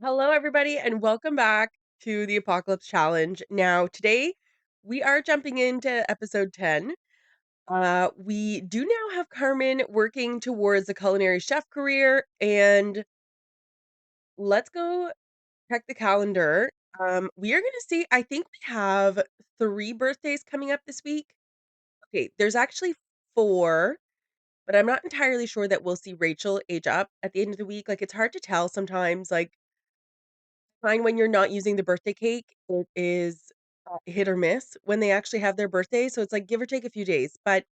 Hello, everybody, and welcome back to the Apocalypse Challenge. Now, today we are jumping into episode 10. We do now have Carmen working towards a culinary chef career, and let's go check the calendar. We are going to see, I think we have three birthdays coming up this week. Okay, there's actually four, but I'm not entirely sure that we'll see Rachel age up at the end of the week. Like, it's hard to tell sometimes, like, find when you're not using the birthday cake, it is, hit or miss when they actually have their birthday, so it's, like, give or take a few days, but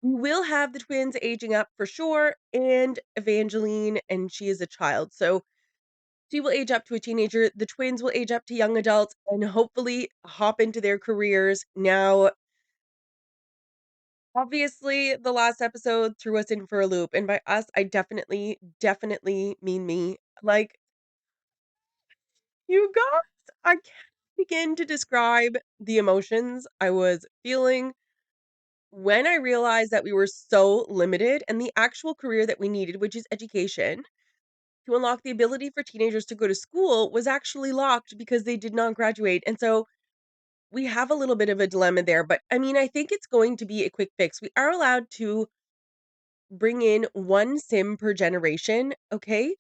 we will have the twins aging up for sure, and Evangeline, and she is a child, so she will age up to a teenager, the twins will age up to young adults, and hopefully hop into their careers. Now, obviously, the last episode threw us in for a loop, and by us, I definitely mean me. Like, you guys, I can't begin to describe the emotions I was feeling when I realized that we were so limited and the actual career that we needed, which is education, to unlock the ability for teenagers to go to school was actually locked because they did not graduate. And so we have a little bit of a dilemma there, but I mean, I think it's going to be a quick fix. We are allowed to bring in one sim per generation. Okay.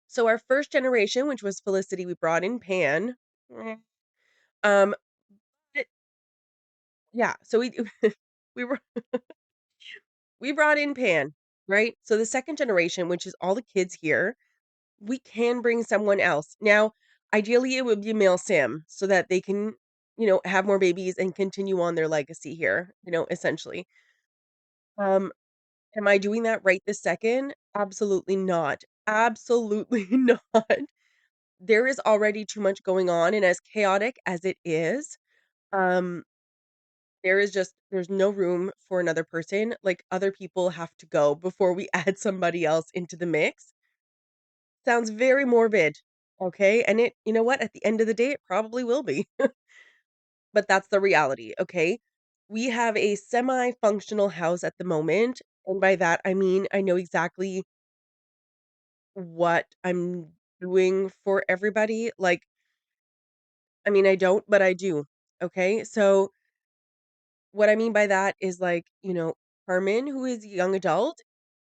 So our first generation, which was Felicity, we brought in Pan. Eh, Um, Yeah, so we we were we brought in Pan, right? So the second generation, which is all the kids here, we can bring someone else. Now, ideally, it would be a male sim so that they can, have more babies and continue on their legacy here, essentially. Um, am I doing that right this second? Absolutely not. Absolutely not. There is already too much going on, and as chaotic as it is, um, there's no room for another person, like, other people have to go before we add somebody else into the mix. Sounds very morbid, okay? And you know what? At the end of the day, it probably will be, but that's the reality, okay? We have a semi-functional house at the moment, and by that, I mean, I know exactly what I'm doing for everybody, like, I mean, I don't, but I do, okay? So, what I mean by that is, like, Carmen, who is a young adult,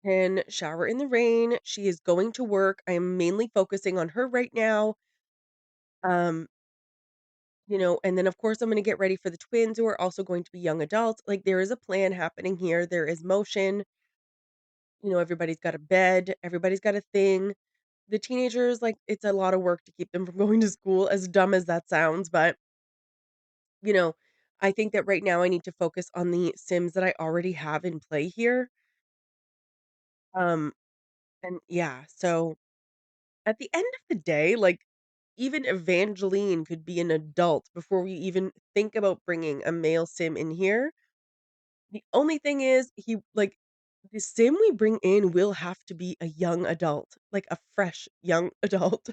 can shower in the rain. She is going to work. I am mainly focusing on her right now. Um, and then of course I'm going to get ready for the twins who are also going to be young adults. Like, there is a plan happening here. There is motion. Everybody's got a bed, everybody's got a thing. The teenagers, like, it's a lot of work to keep them from going to school, as dumb as that sounds, but you know, I think that right now I need to focus on the Sims that I already have in play here. Um, and yeah, so at the end of the day, like, even Evangeline could be an adult before we even think about bringing a male sim in here. The only thing is the sim we bring in will have to be a young adult, like a fresh young adult.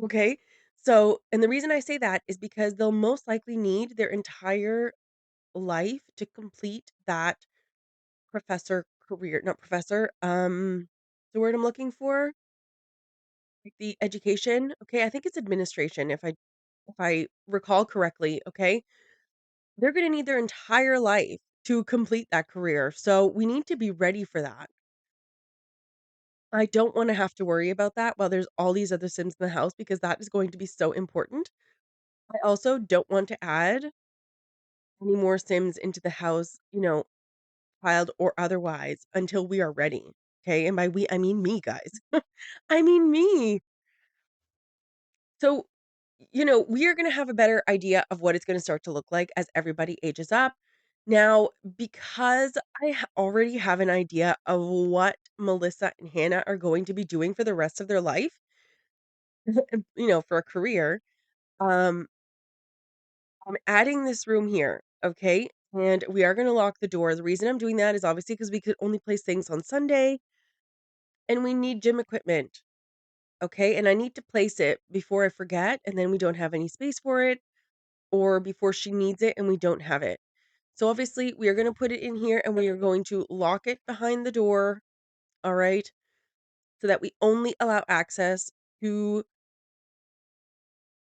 Okay? So, and the reason I say that is because they'll most likely need their entire life to complete that professor career, not professor, the word I'm looking for, like the education. Okay, I think it's administration if I recall correctly, okay? They're gonna need their entire life to complete that career, so we need to be ready for that. I don't wanna have to worry about that while there's all these other Sims in the house because that is going to be so important. I also don't want to add any more Sims into the house, child or otherwise, until we are ready, okay? And by we, I mean me, guys. I mean me. So, we are gonna have a better idea of what it's gonna start to look like as everybody ages up. Now, because already have an idea of what Melissa and Hannah are going to be doing for the rest of their life, for a career, um, I'm adding this room here, okay? And we are gonna lock the door. The reason I'm doing that is obviously because we could only place things on Sunday, and we need gym equipment, okay? And I need to place it before I forget, and then we don't have any space for it, or before she needs it and we don't have it. So obviously, we are gonna put it in here and we are going to lock it behind the door, all right? so that we only allow access to,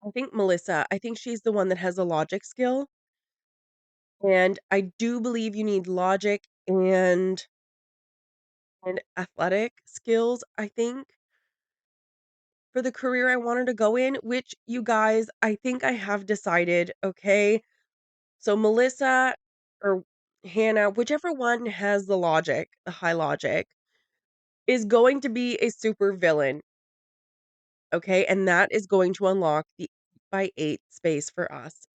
I think, Melissa. I think she's the one that has the logic skill, and I do believe you need logic and athletic skills, I think, for the career I wanted to go in, which you guys, I think I have decided, okay? So Melissa or Hannah, whichever one has the logic, the high logic, is going to be a super villain, okay? And that is going to unlock the 8x8 space for us.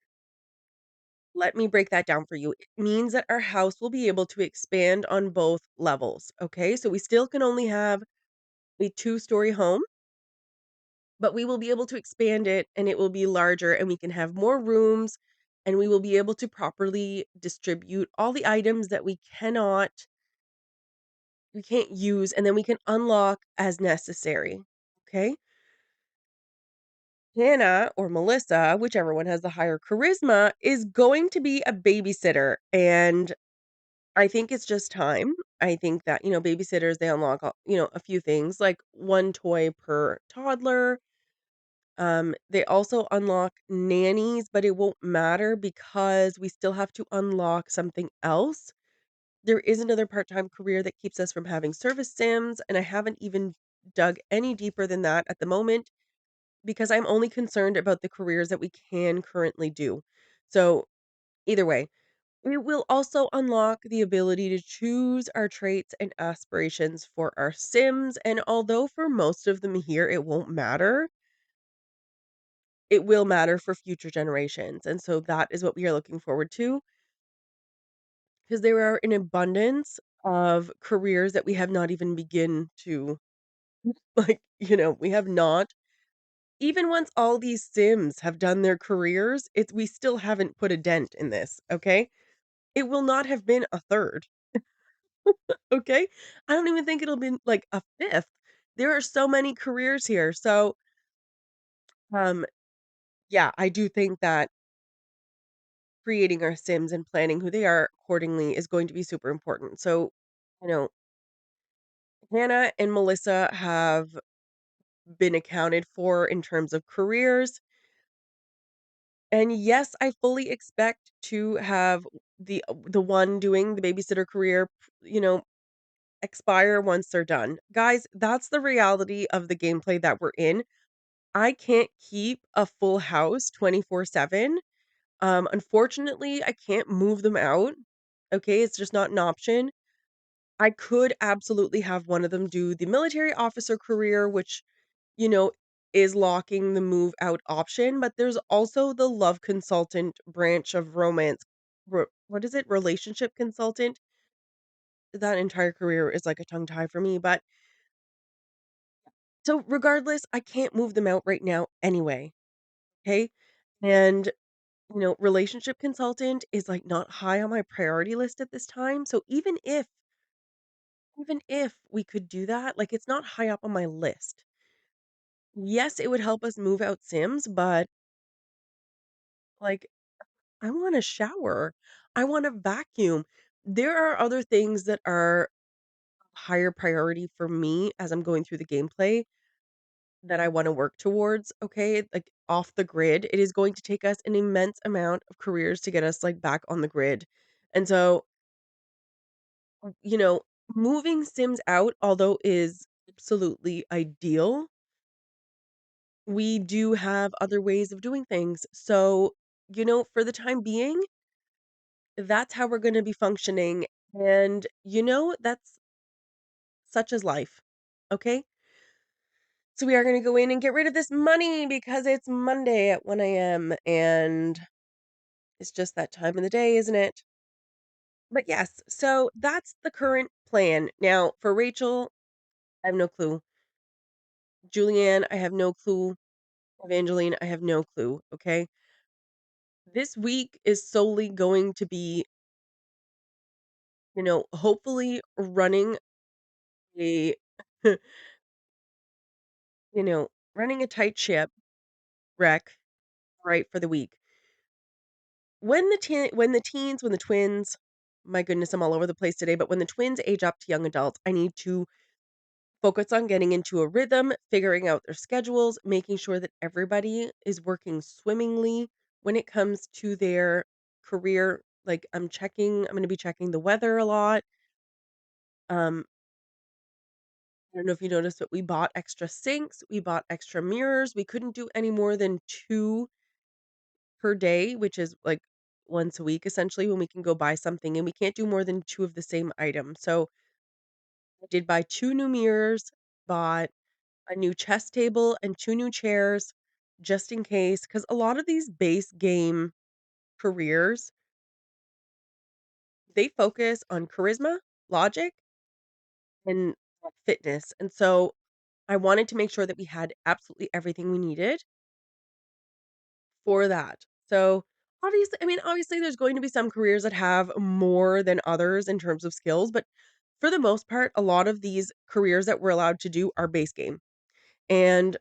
Let me break that down for you. It means that our house will be able to expand on both levels, okay? So we still can only have a two-story home, but we will be able to expand it and it will be larger and we can have more rooms and we will be able to properly distribute all the items that we can't use, and then we can unlock as necessary. Okay? Hannah or Melissa, whichever one has the higher charisma, is going to be a babysitter. And I think it's just time. I think that, babysitters, they unlock, a few things like one toy per toddler. They also unlock nannies, but it won't matter because we still have to unlock something else. There is another part-time career that keeps us from having service sims, and I haven't even dug any deeper than that at the moment because I'm only concerned about the careers that we can currently do. So, either way, it will also unlock the ability to choose our traits and aspirations for our sims, and although for most of them here it won't matter, it will matter for future generations, and so that is what we are looking forward to, because there are an abundance of careers that we have not even begin to like, we have not even once all these Sims have done their careers, it's we still haven't put a dent in this, okay? It will not have been a third, okay? I don't even think it'll be like a fifth. There are so many careers here. So, um, yeah, I do think that creating our Sims and planning who they are accordingly is going to be super important. So, you know, Hannah and Melissa have been accounted for in terms of careers. And yes, I fully expect to have the one doing the babysitter career, expire once they're done. Guys, that's the reality of the gameplay that we're in. I can't keep a full house 24/7. Unfortunately, I can't move them out. Okay, it's just not an option. I could absolutely have one of them do the military officer career, which, you know, is locking the move out option, but there's also the love consultant branch of romance. What is it? Relationship consultant? That entire career is like a tongue tie for me, but so regardless, I can't move them out right now anyway, okay? And, relationship consultant is like not high on my priority list at this time. So even if we could do that, like it's not high up on my list. Yes, it would help us move out Sims, but like I want to shower. I want to vacuum. There are other things that are higher priority for me as I'm going through the gameplay that I want to work towards, okay? Like off the grid. It is going to take us an immense amount of careers to get us like back on the grid. And so, you know, moving Sims out, although is absolutely ideal, we do have other ways of doing things. So, for the time being, that's how we're gonna be functioning, and, that's such as life, okay? So we are gonna go in and get rid of this money because it's Monday at 1 AM, and it's just that time of the day, isn't it? But yes, so that's the current plan. Now, for Rachel, I have no clue. Julianne, I have no clue. Evangeline, I have no clue, okay? This week is solely going to be, hopefully running a running a tight ship wreck, right, for the week. When the twins my goodness, I'm all over the place today, but when the twins age up to young adults, I need to focus on getting into a rhythm, figuring out their schedules, making sure that everybody is working swimmingly when it comes to their career. Like I'm going to be checking the weather a lot. Um, I don't know if you noticed, but we bought extra sinks, we bought extra mirrors. We couldn't do any more than 2 per day, which is like once a week essentially when we can go buy something, and we can't do more than 2 of the same item. So I did buy 2 new mirrors, bought a new chess table and 2 new chairs just in case, because a lot of these base game careers, they focus on charisma, logic, and fitness, and so I wanted to make sure that we had absolutely everything we needed for that. So, obviously, there's going to be some careers that have more than others in terms of skills, but for the most part, a lot of these careers that we're allowed to do are base game, and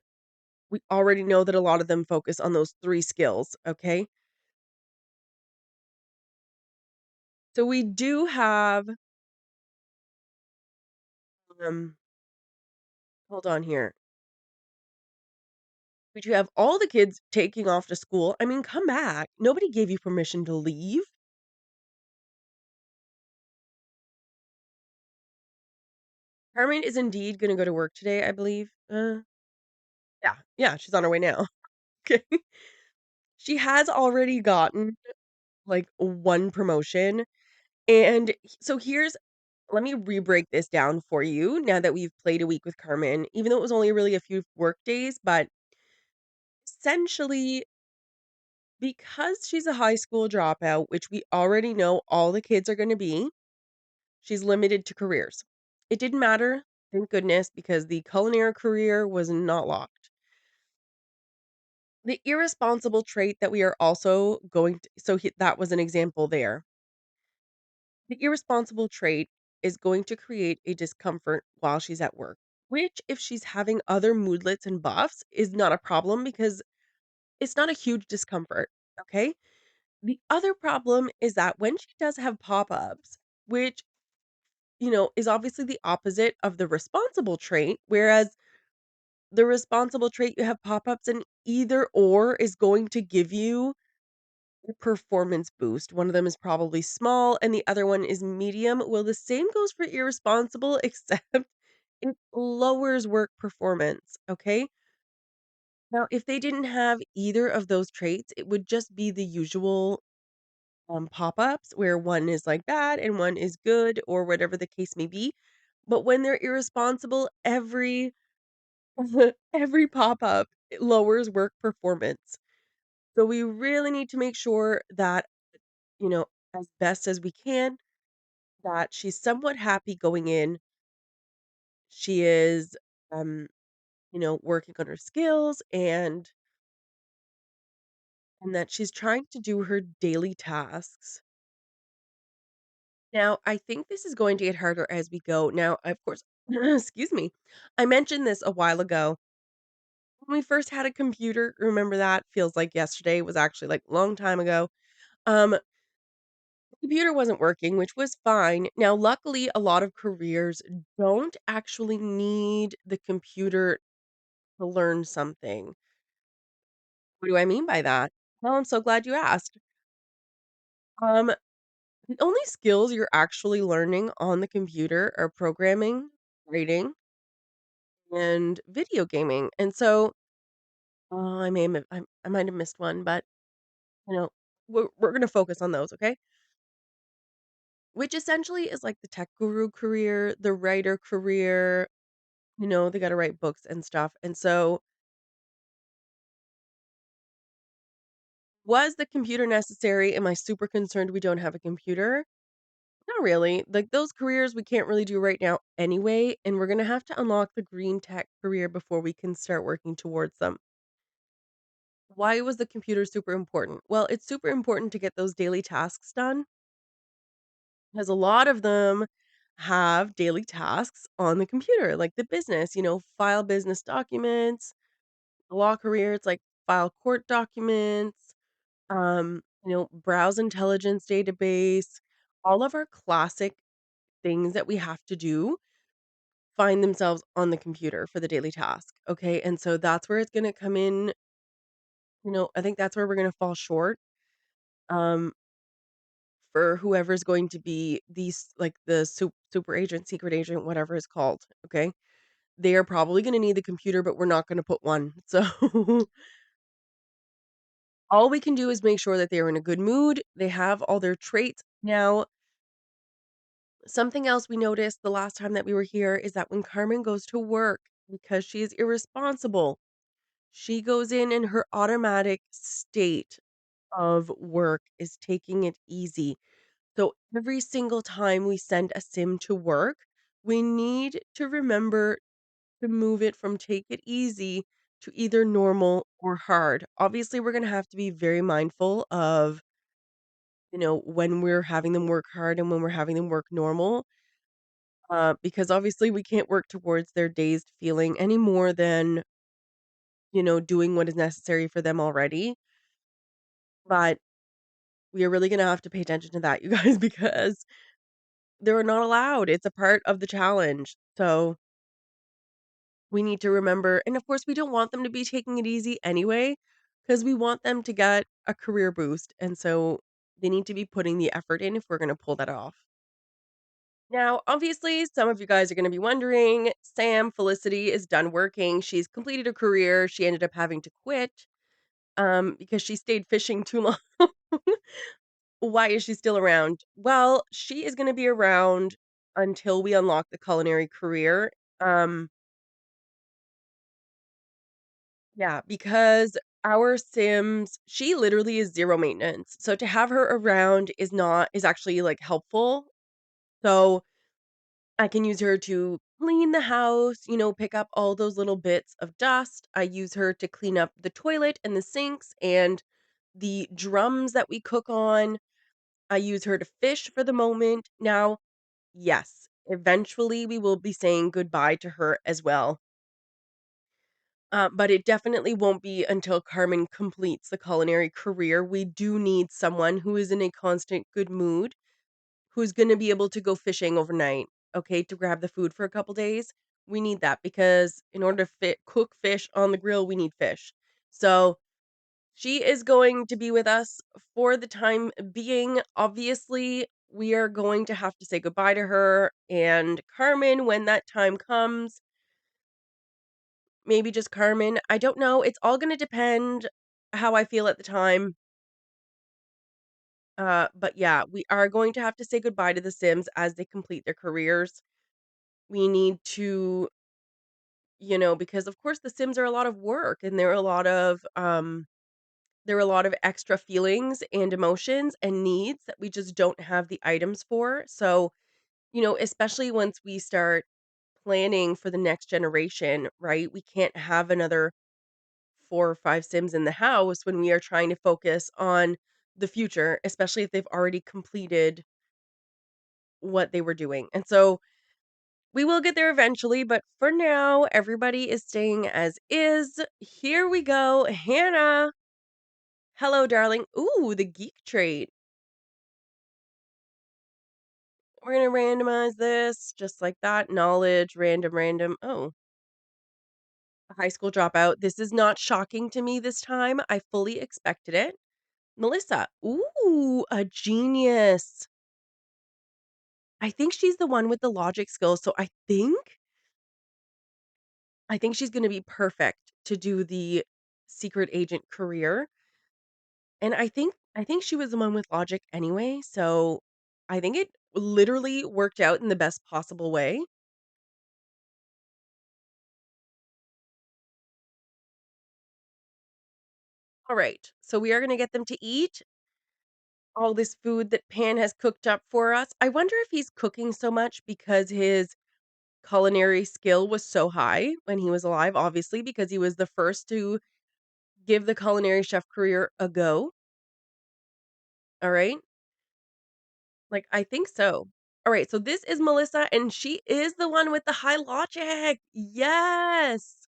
we already know that a lot of them focus on those 3 skills, okay? So we do have, um hold on here. We do have all the kids taking off to school. I mean, come back. Nobody gave you permission to leave. Carmen is indeed gonna go to work today, I believe. Yeah, yeah, she's on her way now. Okay. She has already gotten, like, 1 promotion, and so here's let me re-break this down for you now that we've played a week with Carmen, even though it was only really a few work days, but essentially, because she's a high school dropout, which we already know all the kids are gonna be, she's limited to careers. It didn't matter, thank goodness, because the culinary career was not locked. The irresponsible trait that we are also going to that was an example there. The irresponsible trait is going to create a discomfort while she's at work, which, if she's having other moodlets and buffs, is not a problem because it's not a huge discomfort, okay? The other problem is that when she does have pop-ups, which, is obviously the opposite of the responsible trait, whereas the responsible trait, you have pop-ups and either or is going to give you a performance boost. One of them is probably small and the other one is medium. Well, the same goes for irresponsible, except it lowers work performance, okay? Now, if they didn't have either of those traits, it would just be the usual pop-ups where one is like bad and one is good or whatever the case may be. But when they're irresponsible, every every pop-up lowers work performance. So we really need to make sure that, you know, as best as we can, that she's somewhat happy going in. She is, um, working on her skills and that she's trying to do her daily tasks. Now, I think this is going to get harder as we go. Now, of course, excuse me. I mentioned this a while ago. When we first had a computer, remember that? Feels like yesterday, was actually like a long time ago. The computer wasn't working, which was fine. Now, luckily, a lot of careers don't actually need the computer to learn something. What do I mean by that? Well, I'm so glad you asked. Um, the only skills you're actually learning on the computer are programming, writing, and video gaming. And so, I might have missed one, but you know, we're gonna focus on those, okay? Which essentially is like the tech guru career, the writer career. They got to write books and stuff. And so, was the computer necessary? Am I super concerned we don't have a computer? Not really. Like those careers we can't really do right now anyway, and we're gonna have to unlock the green tech career before we can start working towards them. Why was the computer super important? Well, it's super important to get those daily tasks done because a lot of them have daily tasks on the computer, like the business, file business documents, the law career, it's like file court documents, browse intelligence database, all of our classic things that we have to do. find themselves on the computer for the daily task, okay? And so that's where it's gonna come in, I think that's where we're gonna fall short, um, for whoever's going to be these like, the super agent, secret agent, whatever it's called, okay? They are probably gonna need the computer, but we're not gonna put one. So, all we can do is make sure that they're in a good mood, they have all their traits. Now, something else we noticed the last time that we were here is that when Carmen goes to work, because she is irresponsible, she goes in and her automatic state of work is taking it easy. So every single time we send a sim to work, we need to remember to move it from take it easy to either normal or hard. Obviously, we're going to have to be very mindful of, when we're having them work hard and when we're having them work normal, because obviously we can't work towards their dazed feeling any more than, doing what is necessary for them already. But we are really going to have to pay attention to that, you guys, because they're not allowed. It's a part of the challenge. So we need to remember, and of course, we don't want them to be taking it easy anyway, because we want them to get a career boost. And so they need to be putting the effort in if we're going to pull that off. Now, obviously, some of you guys are going to be wondering, Sam Felicity is done working. She's completed a career. She ended up having to quit because she stayed fishing too long. Why is she still around? Well, she is going to be around until we unlock the culinary career. Um, yeah, because our Sims, she literally is zero maintenance. So to have her around is actually like helpful. So I can use her to clean the house, pick up all those little bits of dust. I use her to clean up the toilet and the sinks and the drums that we cook on. I use her to fish for the moment. Now, yes, eventually we will be saying goodbye to her as well. But it definitely won't be until Carmen completes the culinary career. We do need someone who is in a constant good mood, who's gonna be able to go fishing overnight, okay, to grab the food for a couple days. We need that because in order to cook fish on the grill, we need fish. So, she is going to be with us for the time being. Obviously, we are going to have to say goodbye to her and Carmen when that time comes. Maybe just Carmen. I don't know. It's all gonna depend how I feel at the time. But yeah, we are going to have to say goodbye to the Sims as they complete their careers. We need to, because of course the Sims are a lot of work and there are a lot of extra feelings and emotions and needs that we just don't have the items for. So, especially once we start planning for the next generation, right? We can't have another 4 or 5 Sims in the house when we are trying to focus on the future, especially if they've already completed what they were doing. And so we will get there eventually, but for now, everybody is staying as is. Here we go. Hannah. Hello, darling. Ooh, the geek trait. We're going to randomize this just like that. Knowledge, random, random. Oh, a high school dropout. This is not shocking to me this time. I fully expected it. Melissa. Ooh, a genius. I think she's the one with the logic skills, so I think she's gonna be perfect to do the secret agent career, and I think she was the one with logic anyway, so I think it literally worked out in the best possible way. Alright, so we are gonna get them to eat all this food that Pan has cooked up for us. I wonder if he's cooking so much because his culinary skill was so high when he was alive, obviously, because he was the first to give the culinary chef career a go, alright? Like, I think so. Alright, so this is Melissa, and she is the one with the high logic! Yes!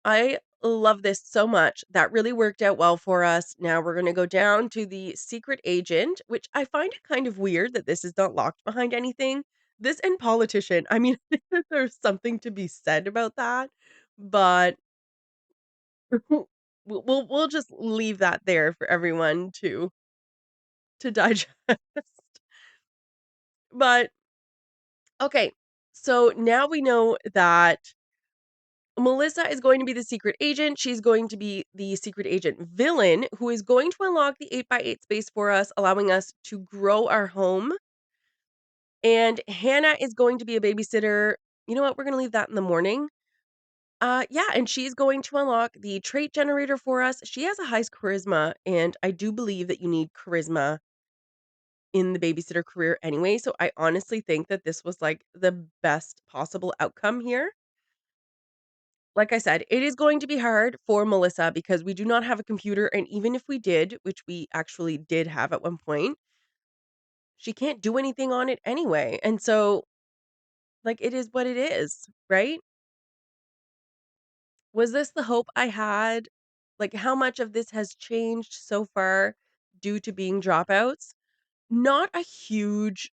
I love this so much. That really worked out well for us. Now we're gonna go down to the secret agent, which I find it kind of weird that this is not locked behind anything. This and politician, I mean, I think that there's something to be said about that, but we'll just leave that there for everyone to digest. But, okay, so now we know that Melissa is going to be the secret agent. She's going to be the secret agent villain who is going to unlock the 8 by 8 space for us, allowing us to grow our home. And Hannah is going to be a babysitter. You know what? We're going to leave that in the morning. Yeah, and she's going to unlock the trait generator for us. She has a high charisma, and I do believe that you need charisma in the babysitter career anyway. So I honestly think that this was like the best possible outcome here. Like I said, it is going to be hard for Melissa because we do not have a computer. And even if we did, which we actually did have at one point, she can't do anything on it anyway. And so, like, it is what it is, right? Was this the hope I had? Like, how much of this has changed so far due to being dropouts? Not a huge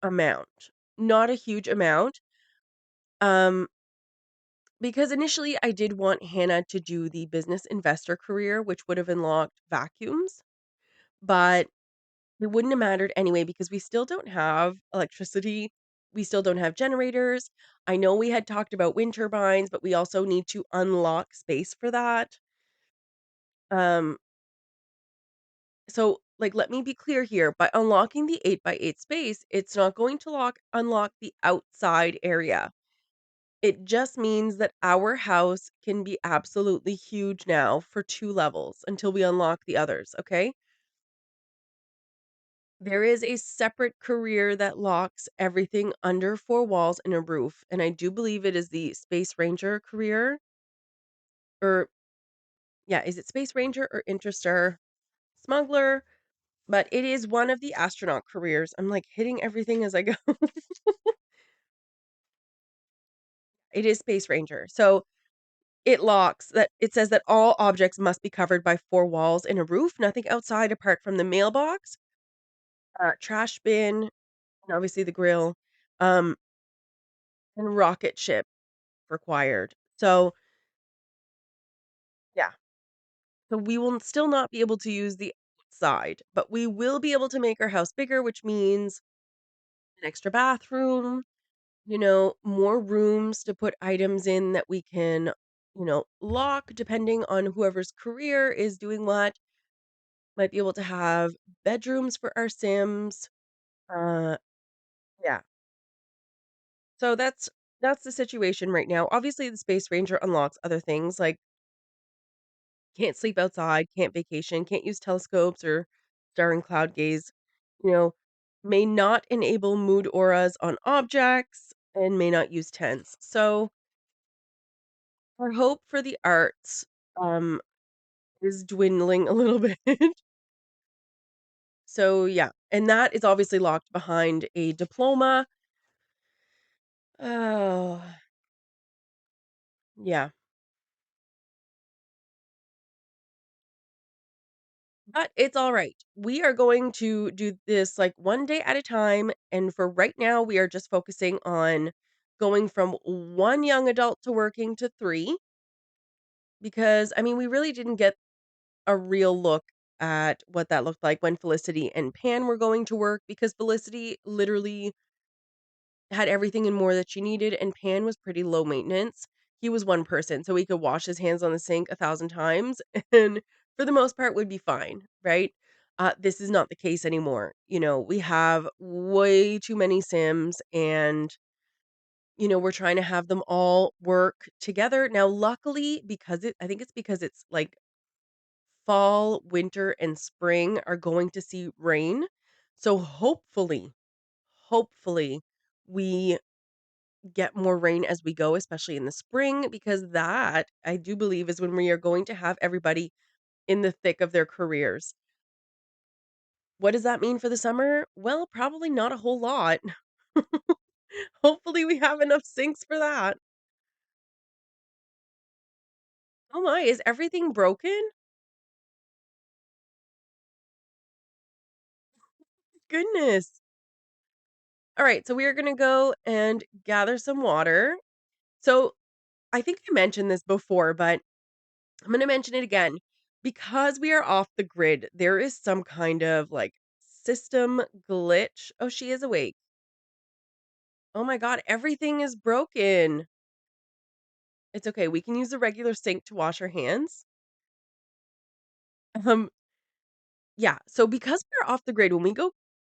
amount. Not a huge amount. Um, because initially I did want Hannah to do the business investor career, which would have unlocked vacuums, but it wouldn't have mattered anyway because we still don't have electricity. We still don't have generators. I know we had talked about wind turbines, but we also need to unlock space for that. Um, so like let me be clear here. By unlocking the 8 by 8 space, it's not going to unlock the outside area. It just means that our house can be absolutely huge now for 2 levels until we unlock the others, okay? There is a separate career that locks everything under 4 walls and a roof, and I do believe it is the Space Ranger career, or yeah, is it Space Ranger or Interstar Smuggler? But it is one of the astronaut careers. I'm, like, hitting everything as I go. It is Space Ranger. So, it says that all objects must be covered by 4 walls and a roof, nothing outside apart from the mailbox, trash bin, and obviously the grill, um, and rocket ship required. So, yeah. So we will still not be able to use the outside, but we will be able to make our house bigger, which means an extra bathroom, more rooms to put items in that we can, lock depending on whoever's career is doing what. Might be able to have bedrooms for our Sims. Uh, yeah. So that's the situation right now. Obviously, the Space Ranger unlocks other things like can't sleep outside, can't vacation, can't use telescopes or star and cloud gaze, you know, may not enable mood auras on objects, and may not use tents. So our hope for the arts um is dwindling a little bit. So yeah, and that is obviously locked behind a diploma. Oh, yeah. But it's all right. We are going to do this like one day at a time. And for right now, we are just focusing on going from one young adult to working to three. Because, I mean, we really didn't get a real look at what that looked like when Felicity and Pan were going to work because Felicity literally had everything and more that she needed, and Pan was pretty low maintenance. He was one person, so he could wash his hands on the sink 1,000 times, and for the most part would be fine, right? This is not the case anymore. We have way too many Sims, and, we're trying to have them all work together. Now, luckily, I think it's because it's like fall, winter, and spring are going to see rain. So hopefully, we get more rain as we go, especially in the spring, because that I do believe is when we are going to have everybody in the thick of their careers. What does that mean for the summer? Well, probably not a whole lot. Hopefully, we have enough sinks for that. Oh my, is everything broken? Goodness. Alright, so we are gonna go and gather some water. So, I think I mentioned this before, but I'm gonna mention it again. Because we are off the grid, there is some kind of, like, system glitch. Oh, she is awake. Oh my god, everything is broken. It's okay, we can use the regular sink to wash our hands. Um, yeah, so because we're off the grid,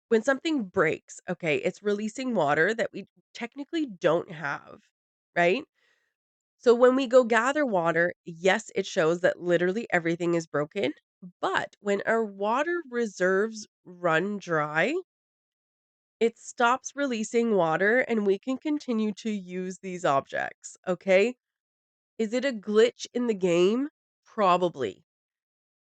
when something breaks, okay, it's releasing water that we technically don't have, right? So when we go gather water, yes, it shows that literally everything is broken. But when our water reserves run dry, it stops releasing water and we can continue to use these objects. Okay. Is it a glitch in the game? Probably.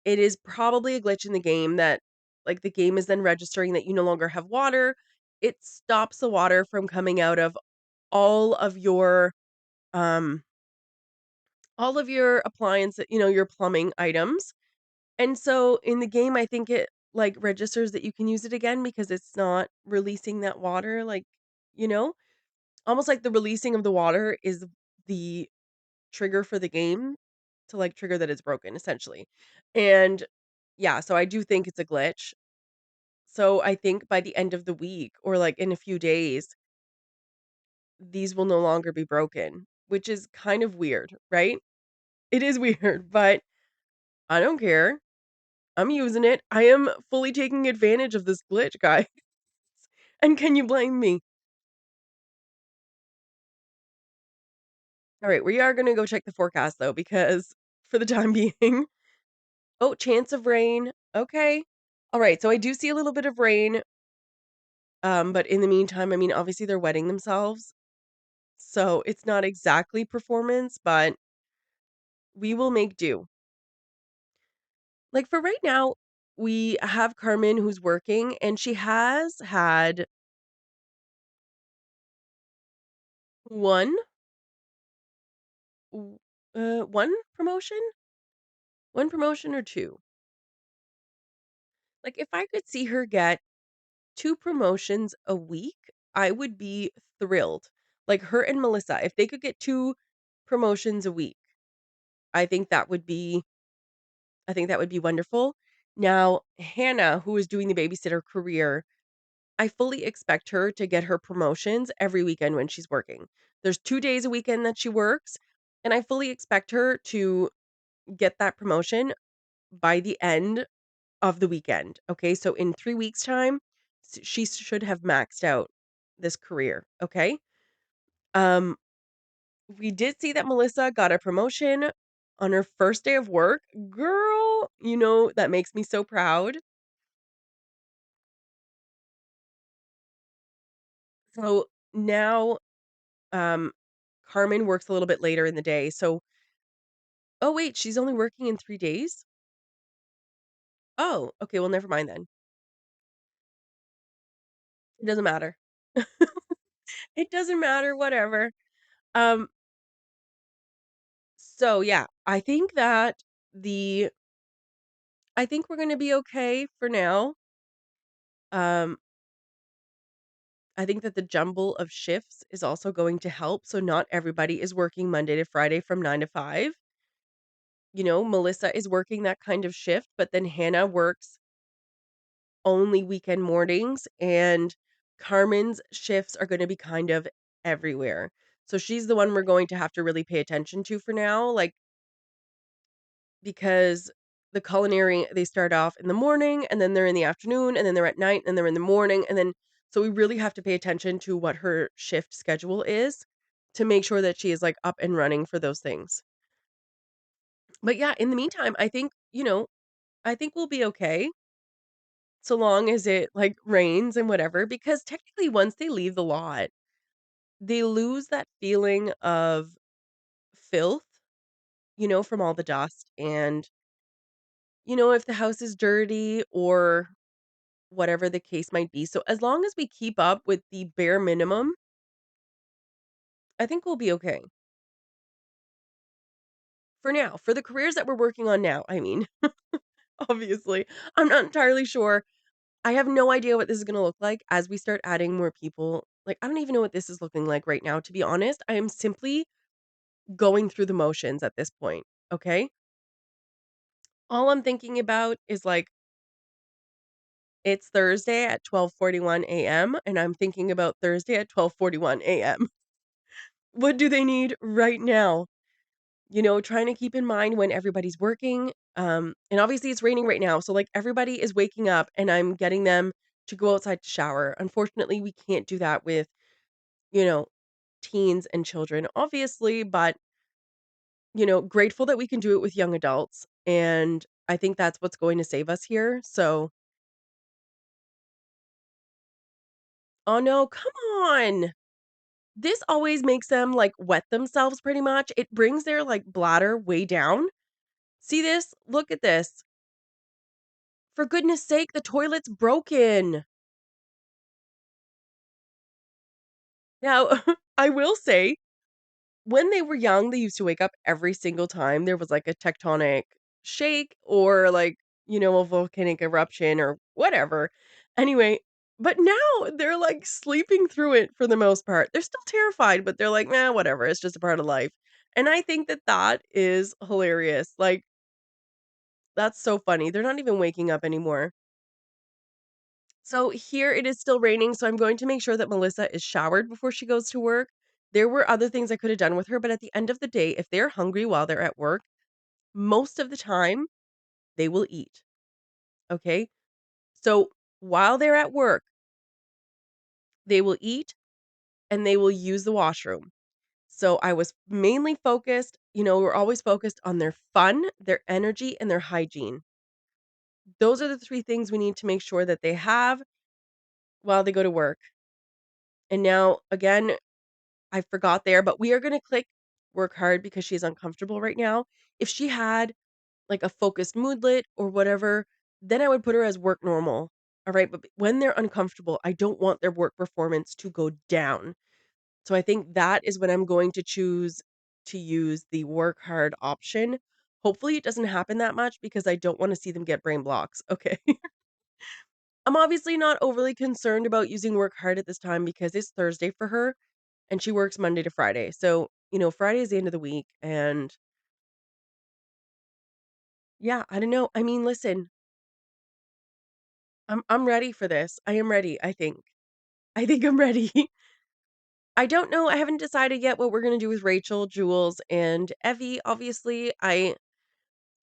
It is probably a glitch in the game that, like, the game is then registering that you no longer have water. It stops the water from coming out of all of your, um, all of your appliance, your plumbing items. And so in the game, I think it, like, registers that you can use it again because it's not releasing that water, like, you know? Almost like the releasing of the water is the trigger for the game to, like, trigger that it's broken, essentially. And, yeah, so I do think it's a glitch. So I think by the end of the week or, like, in a few days, these will no longer be broken, which is kind of weird, right? It is weird, but I don't care. I'm using it. I am fully taking advantage of this glitch, guys. And can you blame me? All right, we are gonna go check the forecast though, because for the time being, oh, chance of rain. Okay. All right, so I do see a little bit of rain. But in the meantime, I mean, obviously they're wetting themselves, so it's not exactly performance, but we will make do. Like for right now, we have Carmen who's working, and she has had one, w- one promotion, one promotion or two. Like, if I could see her get 2 promotions a week, I would be thrilled. Like, her and Melissa, if they could get 2 promotions a week, I think that would be I think that would be wonderful. Now, Hannah, who is doing the babysitter career, I fully expect her to get her promotions every weekend when she's working. There's 2 days a weekend that she works, and I fully expect her to get that promotion by the end of the weekend, okay? So in 3 weeks' time, she should have maxed out this career, okay? Um, we did see that Melissa got a promotion on her first day of work. Girl, that makes me so proud. So now, um, Carmen works a little bit later in the day. So oh, wait, she's only working in 3 days? Oh, okay, well, never mind then. It doesn't matter. It doesn't matter, whatever. Um, so yeah, the I think we're gonna be okay for now. Um, I think that the jumble of shifts is also going to help, so not everybody is working Monday to Friday from 9 to 5. Melissa is working that kind of shift, but then Hannah works only weekend mornings, and Carmen's shifts are gonna be kind of everywhere. So she's the one we're going to have to really pay attention to for now, like, because the culinary, they start off in the morning, and then they're in the afternoon, and then they're at night, and they're in the morning, and then so we really have to pay attention to what her shift schedule is to make sure that she is, like, up and running for those things. But yeah, in the meantime, I think we'll be okay so long as it, like, rains and whatever, because technically once they leave the lot, they lose that feeling of filth, from all the dust, and, if the house is dirty or whatever the case might be. So as long as we keep up with the bare minimum, I think we'll be okay. For now, for the careers that we're working on now, I mean, obviously. I'm not entirely sure. I have no idea what this is gonna look like as we start adding more people. Like, I don't even know what this is looking like right now, to be honest. I am simply going through the motions at this point, okay? All I'm thinking about is, like, it's Thursday at 12:41 AM, and I'm thinking about Thursday at 12:41 AM. What do they need right now? Trying to keep in mind when everybody's working, and obviously it's raining right now, so, like, everybody is waking up and I'm getting them to go outside to shower. Unfortunately, we can't do that with, you know, teens and children, obviously, but, grateful that we can do it with young adults, and I think that's what's going to save us here, so oh, no, come on! This always makes them, like, wet themselves pretty much. It brings their, like, bladder way down. See this? Look at this. For goodness sake, the toilet's broken. Now, I will say, when they were young, they used to wake up every single time there was, like, a tectonic shake or, like, a volcanic eruption or whatever. Anyway, but now they're, like, sleeping through it for the most part. They're still terrified, but they're like, "Nah, whatever, it's just a part of life." And I think that that is hilarious. Like, that's so funny. They're not even waking up anymore. So here it is still raining, so I'm going to make sure that Melissa is showered before she goes to work. There were other things I could have done with her, but at the end of the day, if they're hungry while they're at work, most of the time they will eat. Okay. So while they're at work, they will eat and they will use the washroom. So I was mainly focused, we're always focused on their fun, their energy, and their hygiene. Those are the three things we need to make sure that they have while they go to work. And now, again, I forgot there, but we are gonna click work hard because she's uncomfortable right now. If she had, like, a focused moodlet or whatever, then I would put her as work normal, alright? But when they're uncomfortable, I don't want their work performance to go down. So I think that is when I'm going to choose to use the work hard option. Hopefully, it doesn't happen that much because I don't wanna see them get brain blocks, okay? I'm obviously not overly concerned about using work hard at this time because it's Thursday for her and she works Monday to Friday. So, Friday is the end of the week and yeah, I don't know. I mean, listen, I'm ready for this. I am ready, I think. I think I'm ready. I don't know. I haven't decided yet what we're going to do with Rachel, Jules, and Evie. Obviously, I'm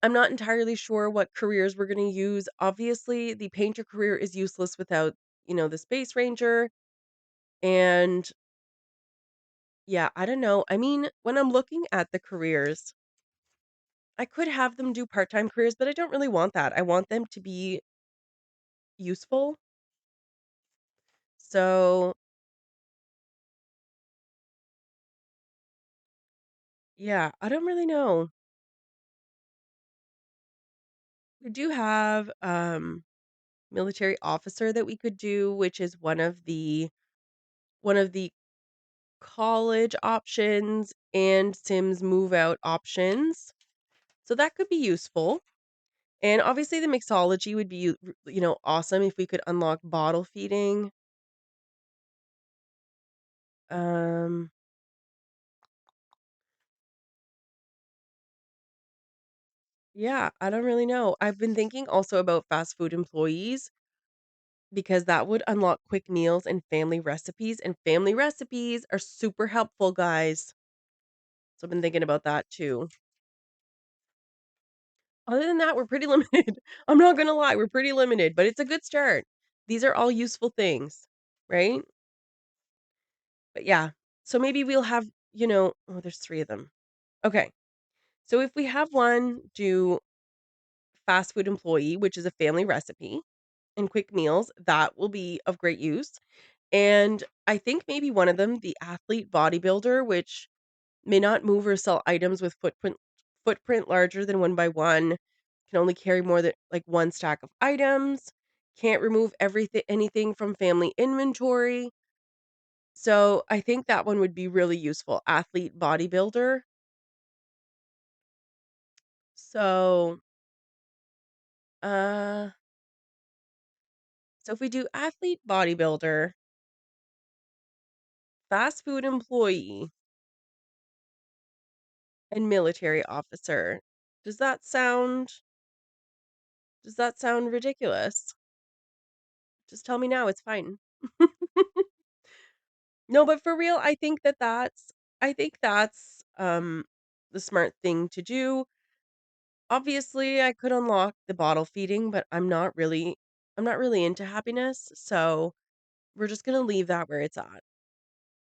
not entirely sure what careers we're going to use. Obviously, the painter career is useless without, the space ranger and yeah, I don't know. I mean, when I'm looking at the careers, I could have them do part-time careers, but I don't really want that. I want them to be useful. So, yeah, I don't really know. We do have military officer that we could do, which is one of the college options and Sims move out options. So that could be useful. And obviously the mixology would be awesome if we could unlock bottle feeding. Um Yeah, I don't really know. I've been thinking also about fast food employees because that would unlock quick meals and family recipes are super helpful, guys. So I've been thinking about that too. Other than that, we're pretty limited. I'm not gonna lie, we're pretty limited, but it's a good start. These are all useful things, right? But yeah, so maybe we'll have, oh, there's 3 of them. Okay. So if we have one do fast food employee, which is a family recipe and quick meals, that will be of great use. And I think maybe one of them, the athlete bodybuilder, which may not move or sell items with footprint larger than 1 by 1, can only carry more than like 1 stack of items, can't remove anything from family inventory. So I think that one would be really useful, athlete bodybuilder. So, uh So if we do athlete, bodybuilder, fast food employee, and military officer, does that sound does that sound ridiculous? Just tell me now, it's fine. No, but for real, I think that's the smart thing to do. Obviously, I could unlock the bottle feeding, but I'm not really into happiness, so we're just gonna leave that where it's at.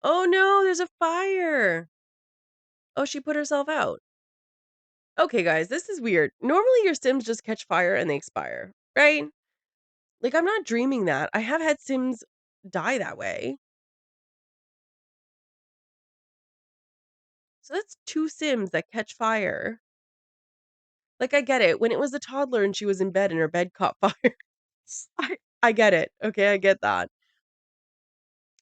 Oh no, there's a fire. Oh, she put herself out. Okay, guys, this is weird. Normally your Sims just catch fire and they expire, right? Like I'm not dreaming that. I have had Sims die that way. So that's 2 Sims that catch fire. Like, I get it, when it was a toddler and she was in bed and her bed caught fire. I get it, okay, I get that.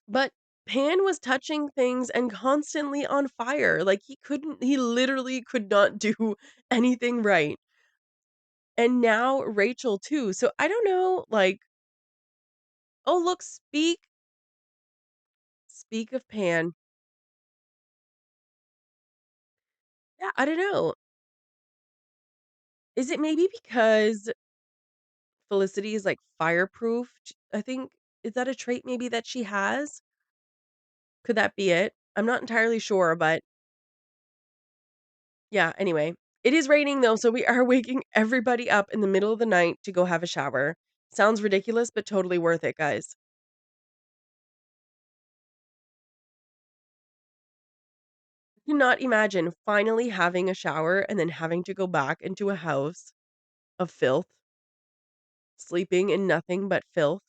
But Pan was touching things and constantly on fire, like, he literally could not do anything right. And now Rachel too, so I don't know, like oh, look, speak of Pan. Yeah, I don't know. Is it maybe because Felicity is, like, fireproof? I think is that a trait maybe that she has? Could that be it? I'm not entirely sure, but yeah, anyway. It is raining though, so we are waking everybody up in the middle of the night to go have a shower. Sounds ridiculous, but totally worth it, guys. I cannot imagine finally having a shower and then having to go back into a house of filth, sleeping in nothing but filth.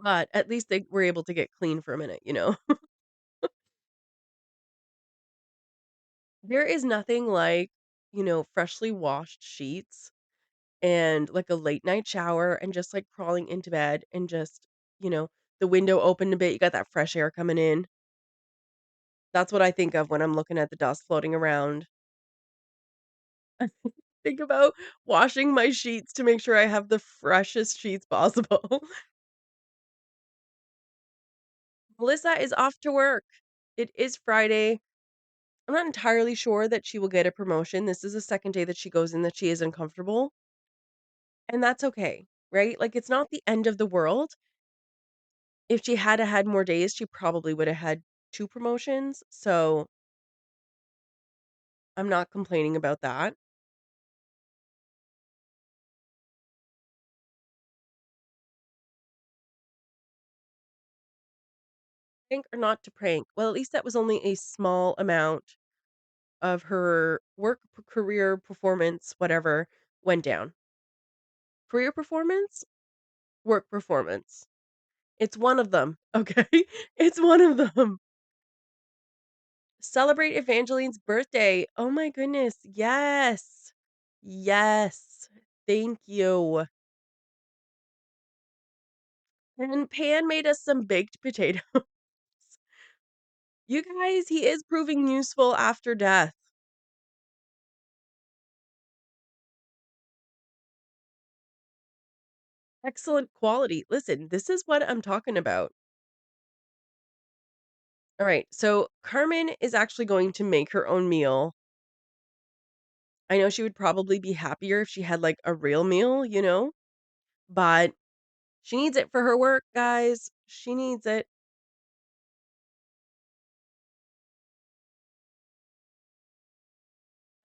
But at least they were able to get clean for a minute, you know? There is nothing like, freshly washed sheets and, like, a late night shower and just, like, crawling into bed and just, you know, the window opened a bit, you got that fresh air coming in. That's what I think of when I'm looking at the dust floating around. Think about washing my sheets to make sure I have the freshest sheets possible. Melissa is off to work. It is Friday. I'm not entirely sure that she will get a promotion. This is the 2nd day that she goes in that she is uncomfortable, and that's okay, right? Like, it's not the end of the world. If she had had more days, she probably would have had 2 promotions, so I'm not complaining about that. Prank or not to prank? Well, at least that was only a small amount of her career, performance, whatever, went down. Career performance, work performance. It's one of them, okay? It's one of them. Celebrate Evangeline's birthday. Oh my goodness, yes. Yes. Thank you. And Pan made us some baked potatoes. You guys, he is proving useful after death. Excellent quality. Listen, this is what I'm talking about. All right, so Carmen is actually going to make her own meal. I know she would probably be happier if she had like a real meal, but she needs it for her work, guys. She needs it.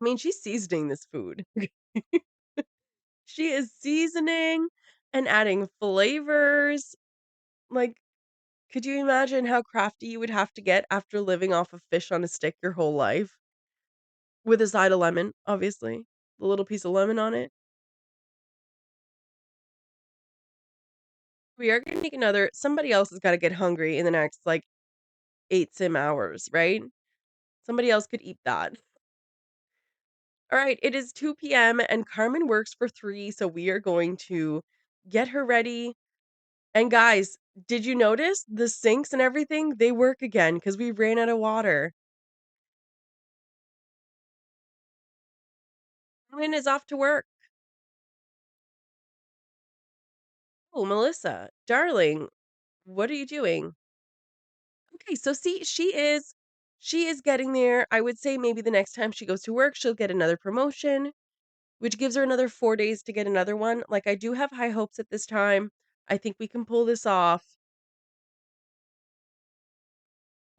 I mean, she's seasoning this food. She is seasoning and adding flavors. Like, could you imagine how crafty you would have to get after living off of fish on a stick your whole life? With a side of lemon, obviously. The little piece of lemon on it. We are gonna make another somebody else has gotta get hungry in the next, like, 8 sim hours, right? Somebody else could eat that. Alright, it is 2 PM and Carmen works for 3, so we are going to get her ready. And guys, did you notice the sinks and everything? They work again because we ran out of water. Lynn is off to work. Oh, Melissa, darling, what are you doing? Okay, so see, she is getting there. I would say maybe the next time she goes to work, she'll get another promotion, which gives her another 4 days to get another one. Like, I do have high hopes at this time. I think we can pull this off.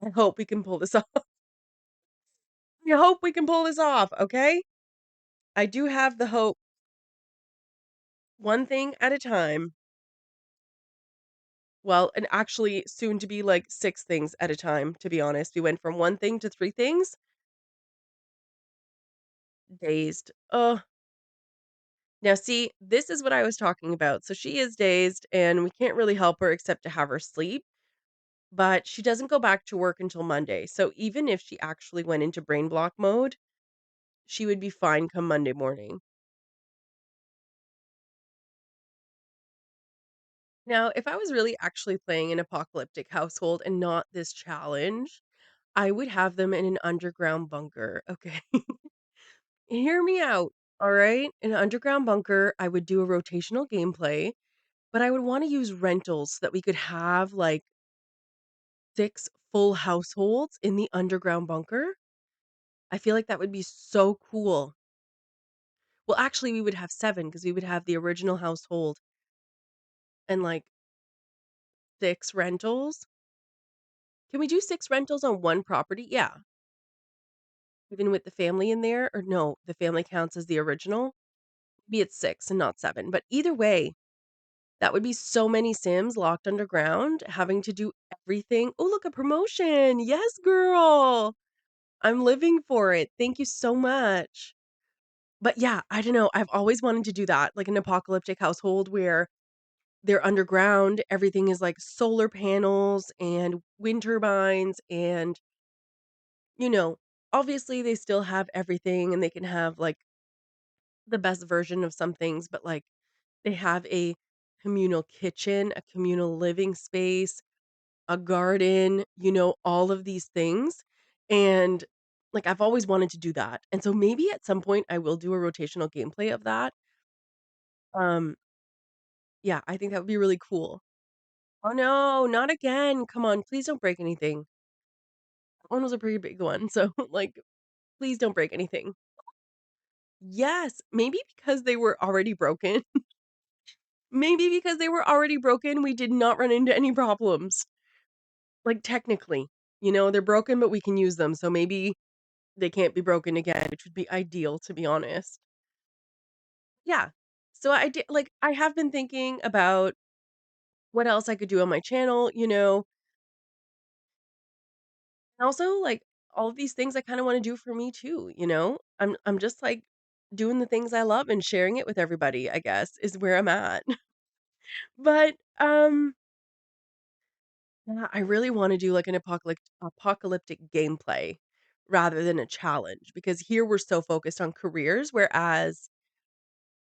I hope we can pull this off. I hope we can pull this off, okay? I do have the hope. One thing at a time. Well, and actually soon to be like 6 things at a time, to be honest. We went from 1 thing to 3 things. Dazed. Oh, now see, this is what I was talking about. So she is dazed and we can't really help her except to have her sleep, but she doesn't go back to work until Monday. So even if she actually went into brain block mode, she would be fine come Monday morning. Now, if I was really actually playing an apocalyptic household and not this challenge, I would have them in an underground bunker. Okay. Hear me out. All right. In an underground bunker, I would do a rotational gameplay, but I would want to use rentals so that we could have like 6 full households in the underground bunker. I feel like that would be so cool. Well, actually, we would have 7 because we would have the original household and, like, 6 rentals. Can we do 6 rentals on 1 property? Yeah, even with the family in there, or no, the family counts as the original? Maybe it's 6 and not 7, but either way, that would be so many Sims locked underground, having to do everything. Oh, look, a promotion. Yes, girl. I'm living for it. Thank you so much. But yeah, I don't know, I've always wanted to do that, like an apocalyptic household where they're underground, everything is like solar panels and wind turbines and, you know, obviously they still have everything and they can have like the best version of some things, but like they have a communal kitchen, a communal living space, a garden, all of these things. And like I've always wanted to do that. And so maybe at some point I will do a rotational gameplay of that. Um Yeah, I think that would be really cool. Oh, no, not again. Come on, please don't break anything. That one was a pretty big one, so, like, please don't break anything. Yes, maybe because they were already broken. Maybe because they were already broken, we did not run into any problems. Like, technically, they're broken, but we can use them, so maybe they can't be broken again, which would be ideal, to be honest. Yeah. So I did like, I have been thinking about what else I could do on my channel, and also, like, all of these things I kinda wanna do for me too, you know? I'm just, like, doing the things I love and sharing it with everybody, I guess, is where I'm at. But, yeah, I really wanna do, like, an apocalyptic gameplay rather than a challenge, because here we're so focused on careers, whereas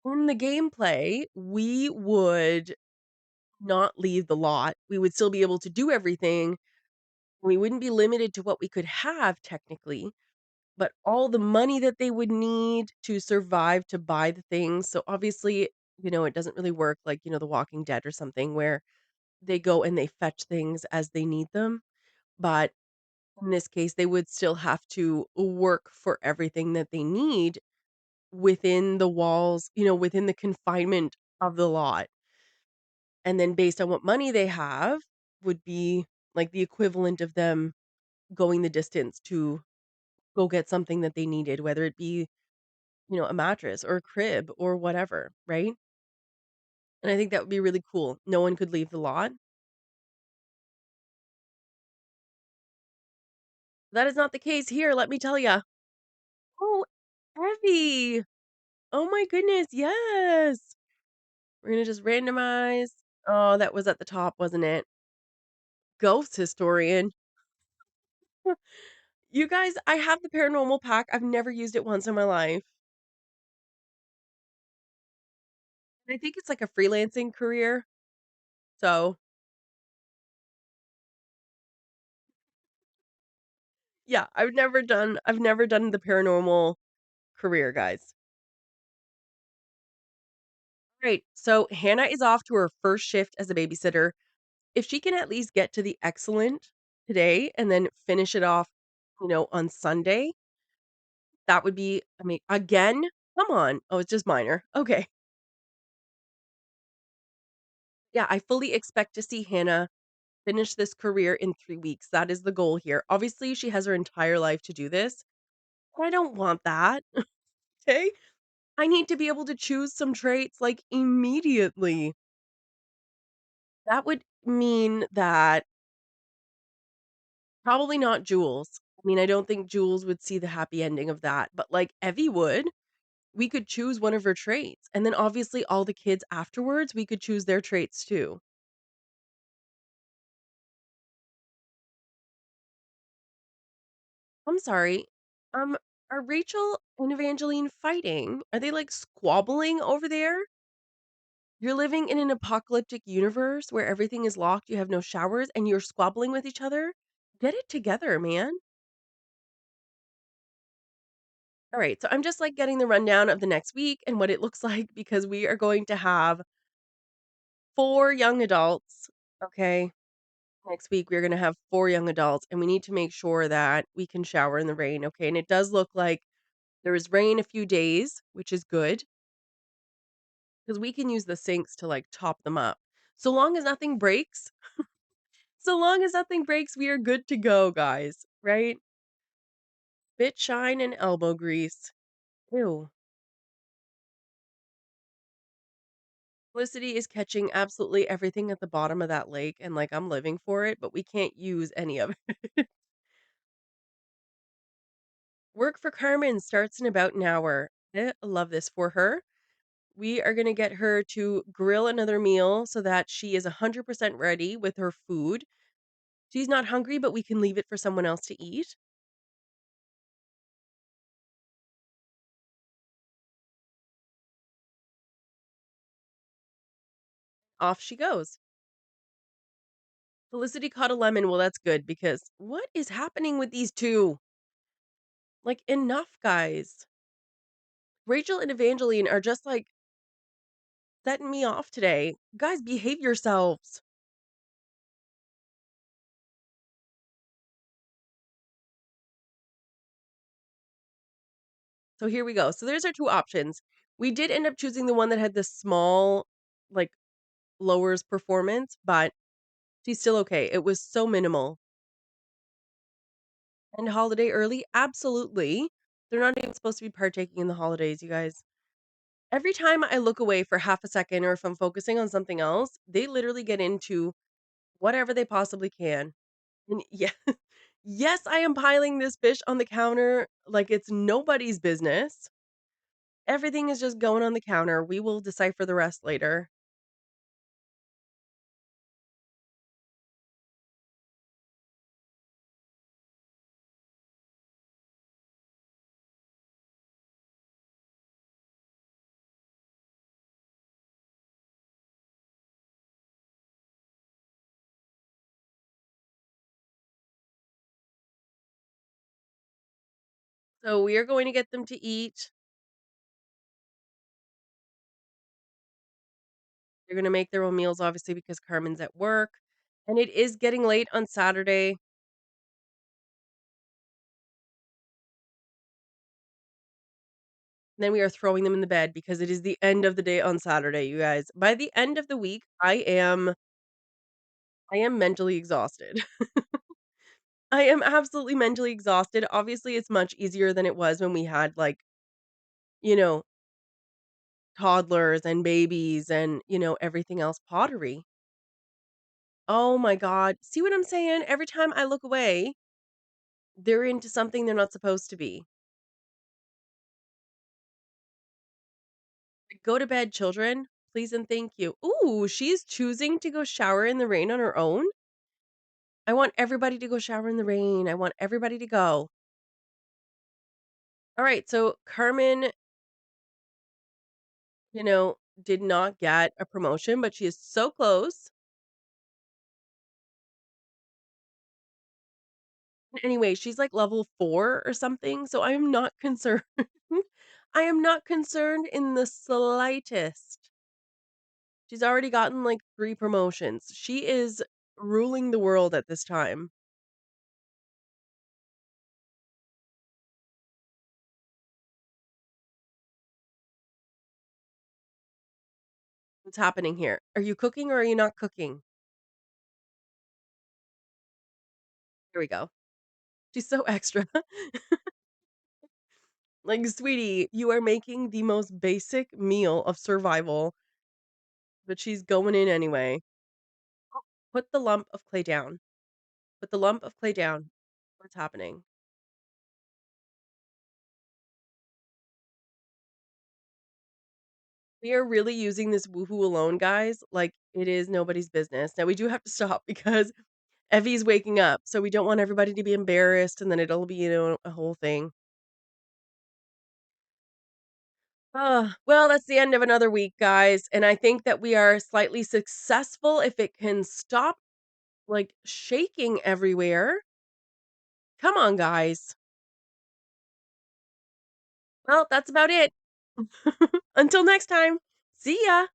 in the gameplay, we would not leave the lot. We would still be able to do everything. We wouldn't be limited to what we could have technically, but all the money that they would need to survive to buy the things. So obviously, it doesn't really work like, The Walking Dead or something where they go and they fetch things as they need them. But in this case, they would still have to work for everything that they need within the walls, within the confinement of the lot. And then based on what money they have would be like the equivalent of them going the distance to go get something that they needed, whether it be a mattress or a crib or whatever, right? And I think that would be really cool. No one could leave the lot. That is not the case here, let me tell ya. Oh, Evie. Oh my goodness, yes. We're gonna just randomize. Oh, that was at the top, wasn't it? Ghost historian. You guys, I have the paranormal pack. I've never used it once in my life. I think it's like a freelancing career. So, yeah, I've never done the paranormal career, guys. Right. So Hannah is off to her first shift as a babysitter. If she can at least get to the excellent today and then finish it off, on Sunday, that would be again? Come on. Oh, it's just minor. Okay. Yeah, I fully expect to see Hannah finish this career in 3 weeks. That is the goal here. Obviously, she has her entire life to do this, but I don't want that. Okay? I need to be able to choose some traits, like, immediately. That would mean that probably not Jules. I mean, I don't think Jules would see the happy ending of that, but, like, Evie would. We could choose one of her traits, and then obviously all the kids afterwards, we could choose their traits too. I'm sorry, um, are Rachel and Evangeline fighting? Are they, like, squabbling over there? You're living in an apocalyptic universe where everything is locked, you have no showers, and you're squabbling with each other? Get it together, man. Alright, so I'm just, like, getting the rundown of the next week and what it looks like because we are going to have 4 young adults, okay? Next week, we're gonna have 4 young adults, and we need to make sure that we can shower in the rain, okay? And it does look like there was rain a few days, which is good because we can use the sinks to, like, top them up. So long as nothing breaks so long as nothing breaks, we are good to go, guys, right? Spit shine and elbow grease. Ew. Felicity is catching absolutely everything at the bottom of that lake, and, like, I'm living for it, but we can't use any of it. Work for Carmen starts in about an hour. I love this for her. We are gonna get her to grill another meal so that she is 100% ready with her food. She's not hungry, but we can leave it for someone else to eat. Off she goes. Felicity caught a lemon. Well, that's good because what is happening with these 2? Like, enough, guys. Rachel and Evangeline are just, like, setting me off today. Guys, behave yourselves. So here we go. So there's our 2 options. We did end up choosing the one that had the small, like, lowers performance, but she's still okay. It was so minimal. And holiday early? Absolutely. They're not even supposed to be partaking in the holidays, you guys. Every time I look away for half a second or if I'm focusing on something else, they literally get into whatever they possibly can. And yeah, yes, I am piling this fish on the counter like it's nobody's business. Everything is just going on the counter. We will decipher the rest later. So we are going to get them to eat. They're going to make their own meals, obviously, because Carmen's at work. And it is getting late on Saturday. Then we are throwing them in the bed because it is the end of the day on Saturday, you guys. By the end of the week, I am mentally exhausted. I am absolutely mentally exhausted. Obviously, it's much easier than it was when we had like, you know, toddlers and babies and, everything else pottery. Oh my god. See what I'm saying? Every time I look away, they're into something they're not supposed to be. Go to bed, children. Please and thank you. Ooh, she's choosing to go shower in the rain on her own? I want everybody to go shower in the rain. I want everybody to go. All right, so Carmen, did not get a promotion, but she is so close. Anyway, she's like level 4 or something, so I am not concerned. I am not concerned in the slightest. She's already gotten, like, 3 promotions. She is ruling the world at this time. What's happening here? Are you cooking or are you not cooking? Here we go. She's so extra. Like, "Sweetie, you are making the most basic meal of survival," but she's going in anyway. Oh, put the lump of clay down. Put the lump of clay down. What's happening? We are really using this woohoo alone, guys, like it is nobody's business. Now we do have to stop because Evie's waking up, so we don't want everybody to be embarrassed, and then it'll be, a whole thing. Well, that's the end of another week, guys, and I think that we are slightly successful if it can stop, like, shaking everywhere. Come on, guys. Well, that's about it. Until next time. See ya.